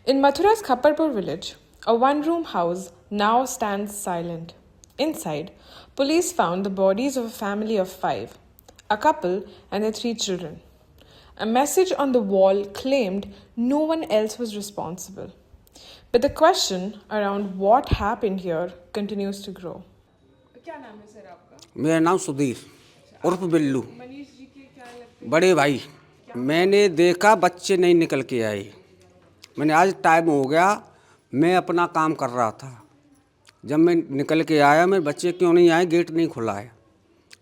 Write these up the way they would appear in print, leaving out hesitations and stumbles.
In Mathura's Khapparpur village, a one-room house now stands silent. Inside, police found the bodies of a family of 5, a couple and their 3 children. A message on the wall claimed no one else was responsible. But the question around what happened here continues to grow. क्या नाम है sir आपका? मेरा नाम सुधीर उर्फ बिल्लू। मनीष जी के क्या लगते बड़े भाई, मैंने देखा बच्चे नहीं निकल के आए। मैंने आज टाइम हो गया, मैं अपना काम कर रहा था। जब मैं निकल के आया, मेरे बच्चे क्यों नहीं आए, गेट नहीं खुला है।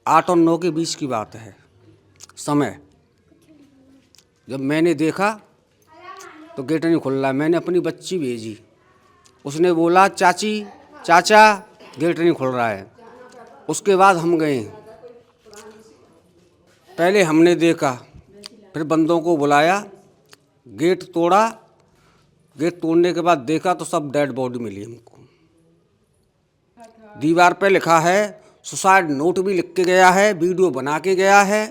8 और 9 के बीच की बात है समय। जब मैंने देखा तो गेट नहीं खुल रहा है। मैंने अपनी बच्ची भेजी, उसने बोला चाची चाचा गेट नहीं खुल रहा है। उसके बाद हम गए, पहले हमने देखा, फिर बंदों को बुलाया, गेट तोड़ा। गेट तोड़ने के बाद देखा तो सब डेड बॉडी मिली हमको। दीवार पे लिखा है, सुसाइड नोट भी लिख के गया है, वीडियो बना के गया है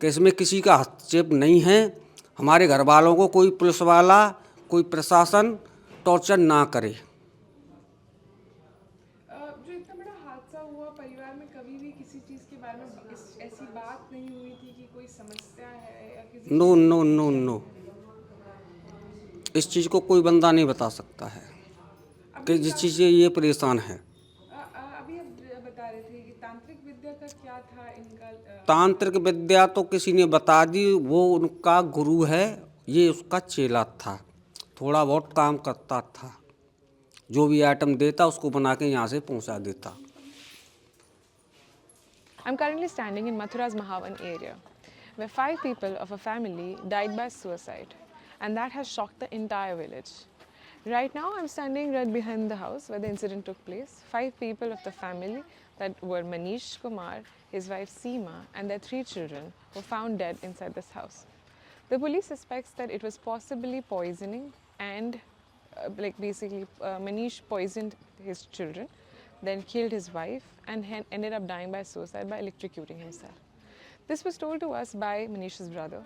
कि इसमें किसी का हस्तक्षेप नहीं है। हमारे घर वालों को कोई पुलिस वाला, कोई प्रशासन टॉर्चर ना करे। जो इतना बड़ा हादसा हुआ, परिवार में कभी भी किसी चीज़ के बारे में ऐसी बात नहीं हुई थी कि कोई समस्या है या किसी नो नो नो नो, इस चीज़ को कोई बंदा नहीं बता सकता है कि जिस चीज़ से ये परेशान है। अभी आप बता रहे थे कि तांत्रिक विद्या का क्या था इनका? तांत्रिक विद्या तो किसी ने बता दी, वो उनका गुरु है, ये उसका चेला था। थोड़ा बहुत काम करता था, जो भी आइटम देता उसको बना के यहाँ से पहुँचा देता। I'm currently standing in Mathura's Mahavan area, where 5 people of a family died by suicide, and that has shocked the entire village. Right now, I'm standing right behind the house where the incident took place. 5 people of the family that were Manish Kumar, his wife Seema, and their 3 children were found dead inside this house. The police suspects that it was possibly poisoning and Manish poisoned his children, then killed his wife and ended up dying by suicide by electrocuting himself. This was told to us by Manish's brother,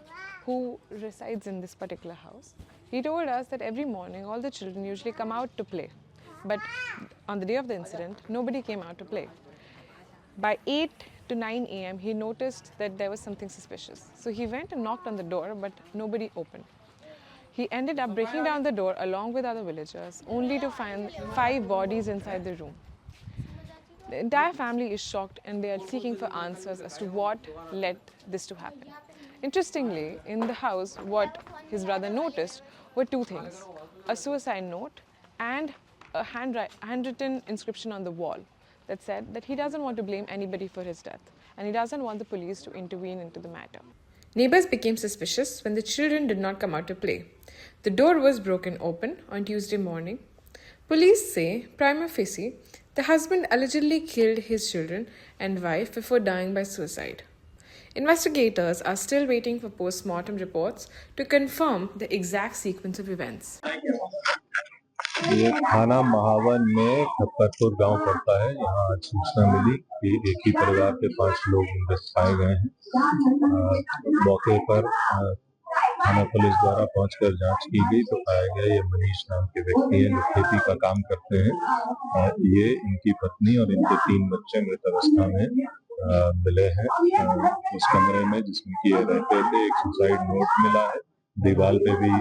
who resides in this particular house. He told us that every morning all the children usually come out to play, but on the day of the incident, nobody came out to play. By 8 to 9 a.m., he noticed that there was something suspicious. So he went and knocked on the door, but nobody opened. He ended up breaking down the door along with other villagers, only to find 5 bodies inside the room. The entire family is shocked and they are seeking for answers as to what led this to happen. Interestingly, in the house, what his brother noticed were 2 things: a suicide note and a handwritten inscription on the wall that said that he doesn't want to blame anybody for his death and he doesn't want the police to intervene into the matter. Neighbors became suspicious when the children did not come out to play. The door was broken open on Tuesday morning. Police say, prima facie, the husband allegedly killed his children and wife before dying by suicide. Investigators are still waiting for post-mortem reports to confirm the exact sequence of events. ये थाना महावन में खप्परपुर गांव पड़ता है। यहाँ आज सूचना मिली कि एक ही परिवार के 5 लोग मृत पाए गए हैं। मौके पर थाना पुलिस द्वारा पहुंचकर जांच की गई तो पाया गया ये मनीष नाम के व्यक्ति हैं जो खेती का काम करते हैं। ये इनकी पत्नी और इनके 3 बच्चे मृत अवस्था में मिले हैं। उस कमरे में जिसमें कि ये रहते थे, एक सुसाइड नोट मिला है, दीवार पे भी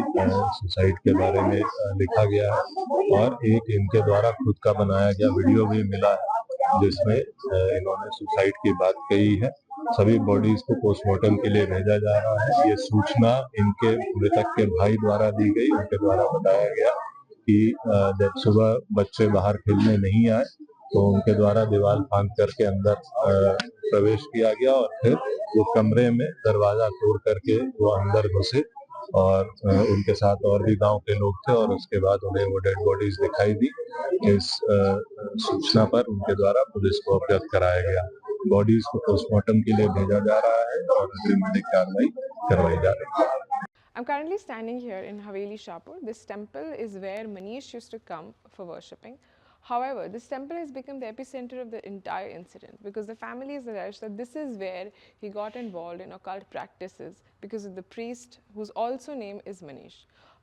सुसाइड के बारे में लिखा गया है और एक इनके द्वारा खुद का बनाया गया वीडियो भी मिला है जिसमें इन्होंने सुसाइड की बात कही है। सभी बॉडीज को पोस्टमार्टम के लिए भेजा जा रहा है। ये सूचना इनके मृतक के भाई द्वारा दी गई। उनके द्वारा बताया गया कि जब सुबह बच्चे बाहर खेलने नहीं आए तो उनके द्वारा दीवार फांद करके अंदर प्रवेश किया गया और फिर वो कमरे में दरवाजा तोड़ करके वो अंदर घुसे और उनके साथ और भी गांव के लोग थे और उसके बाद उन्हें वो डेड बॉडीज दिखाई दी। इस सूचना पर उनके द्वारा पुलिस को अवगत कराया गया। बॉडीज को पोस्टमार्टम के लिए भेजा जा रहा है और अग्रिम कार्रवाई करवाई जा रही है। I'm currently standing here in Haveli Shapur. This temple is where Manish used to come for worshipping. However, this temple has become the epicenter of the entire incident because the family has alleged that this is where he got involved in occult practices because of the priest whose also name is Manish.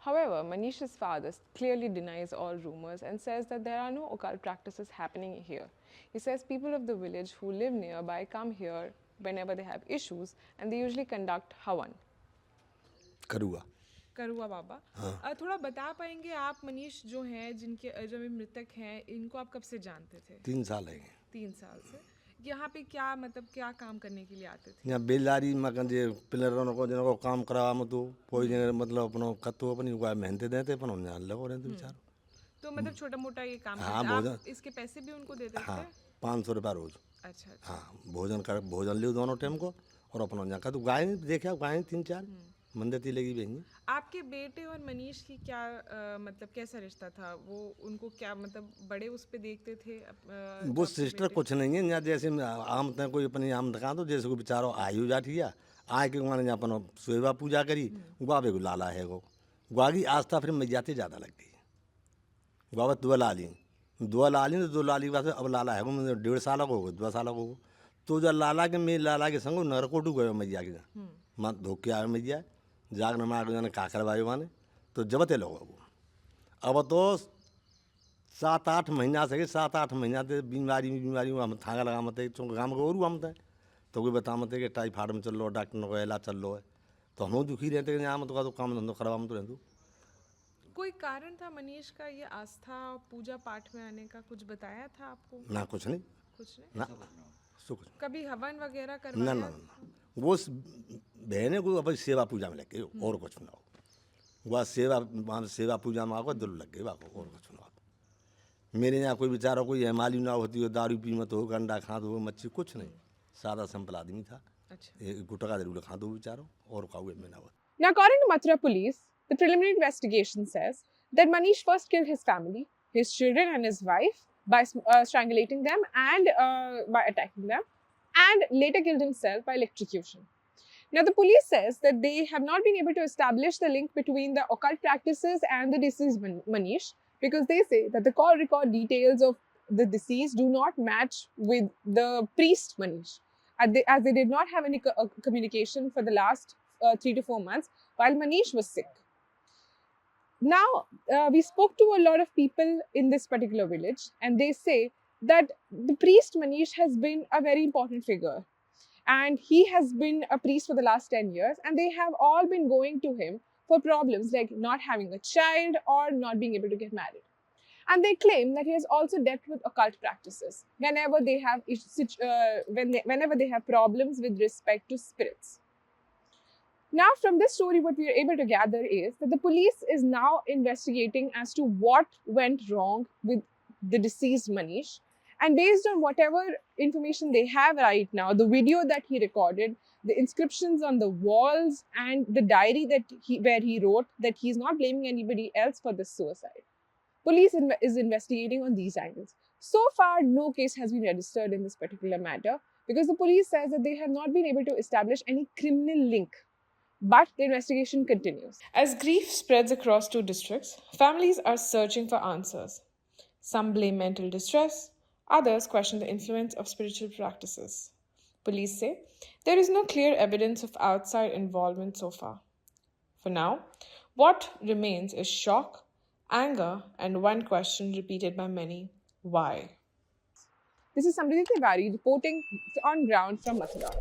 However, Manish's father clearly denies all rumors and says that there are no occult practices happening here. He says people of the village who live nearby come here whenever they have issues and they usually conduct Havan. करूँगा करुआ बाबा थोड़ा बता पाएंगे आप मनीष जो हैं जिनके जो अभी मृतक हैं इनको आप कब से जानते थे 3 साल है 3 साल से यहाँ पे क्या मतलब क्या काम करने के लिए आते थे यहाँ बेलदारी में जे पिलर को जिनको काम करावा में तो कोई जगह मतलब अपनो कतो अपनी उगा मेहनत देते अपन यहाँ लगो रहते बेचारो तो मतलब छोटा मोटा ये काम हाँ, करते थे। भोजन- आप इसके पैसे भी उनको देते थे हाँ 500 रुपया रोज अच्छा अच्छा हाँ भोजन लियो दोनों टाइम को और अपना यहाँ का तो गाय देखे गाय 3-4 मंदिर लगी बहन आपके बेटे और मनीष की क्या मतलब कैसा रिश्ता था वो उनको क्या मतलब बड़े उस पे देखते थे वो सिस्टर कुछ नहीं है यहाँ जैसे आम तक कोई अपनी आम दिखा दो जैसे कोई बेचारो आयु जाती है आए के वहाँ अपन सेवा पूजा करी गुआबे को लाला है वो गुआ की आस्था फिर मैयाते ज़्यादा लग गई गुआबा दुआ लाली तो 2 लाली के बाद अब लाला है वो 1.5 साल को 2 साल को तो जब लाला के मैं लाला के संग नरकोटू गयो मैया के माँ धोके आयो मैया जाग नमा जाने का करवायो माने तो जब ते लोग अब तो 7-8 महीना से 7-8 महीना से बीमारी हम थांगा लगा मत चौंक गाँव को और हम तो कोई बता मत कि टाइफाइड में चल लो डॉक्टर को इलाज चल लो है तो हम दुखी रहते हैं यहाँ मत तो काम धंधो करवा में तो रहते कोई कारण था मनीष का ये आस्था पूजा पाठ में आने का कुछ बताया था आपको ना कुछ नहीं कुछ नहीं ना सो कुछ कभी हवन वगैरह ना करवाया ना ना वो बहने को अब सेवा पूजा में लग गई और कुछ ना हो वह सेवा पूजा में आको दिल लग गई वाको और कुछ ना हो मेरे यहाँ कोई बेचारा कोई हेमाली ना होती हो दारू पी मत हो गंडा खा दो मच्छी कुछ नहीं सादा सिंपल आदमी था अच्छा एक गुटका जरूर खा दो बेचारो और खाओ में ना हो Now, according to Mathura police, the preliminary investigation says that Manish first killed his family, his children, and his wife by strangulating them and by attacking them, and later killed himself by electrocution. Now, the police says that they have not been able to establish the link between the occult practices and the deceased Manish because they say that the call record details of the deceased do not match with the priest Manish, as they did not have any communication for the last 3 to 4 months while Manish was sick. Now, we spoke to a lot of people in this particular village, and they say that the priest Manish has been a very important figure. And he has been a priest for the last 10 years, and they have all been going to him for problems like not having a child or not being able to get married. And they claim that he has also dealt with occult practices whenever they have whenever they have problems with respect to spirits. Now, from this story, what we are able to gather is that the police is now investigating as to what went wrong with the deceased Manish. And based on whatever information they have right now, the video that he recorded, the inscriptions on the walls, and the diary where he wrote that he's not blaming anybody else for this suicide. Police is investigating on these angles. So far, no case has been registered in this particular matter because the police says that they have not been able to establish any criminal link. But the investigation continues. As grief spreads across 2 districts, families are searching for answers. Some blame mental distress, others question the influence of spiritual practices. Police say there is no clear evidence of outside involvement so far. For now, what remains is shock, anger, and one question repeated by many: why? This is Samriti Tiwari reporting on ground from Mathura.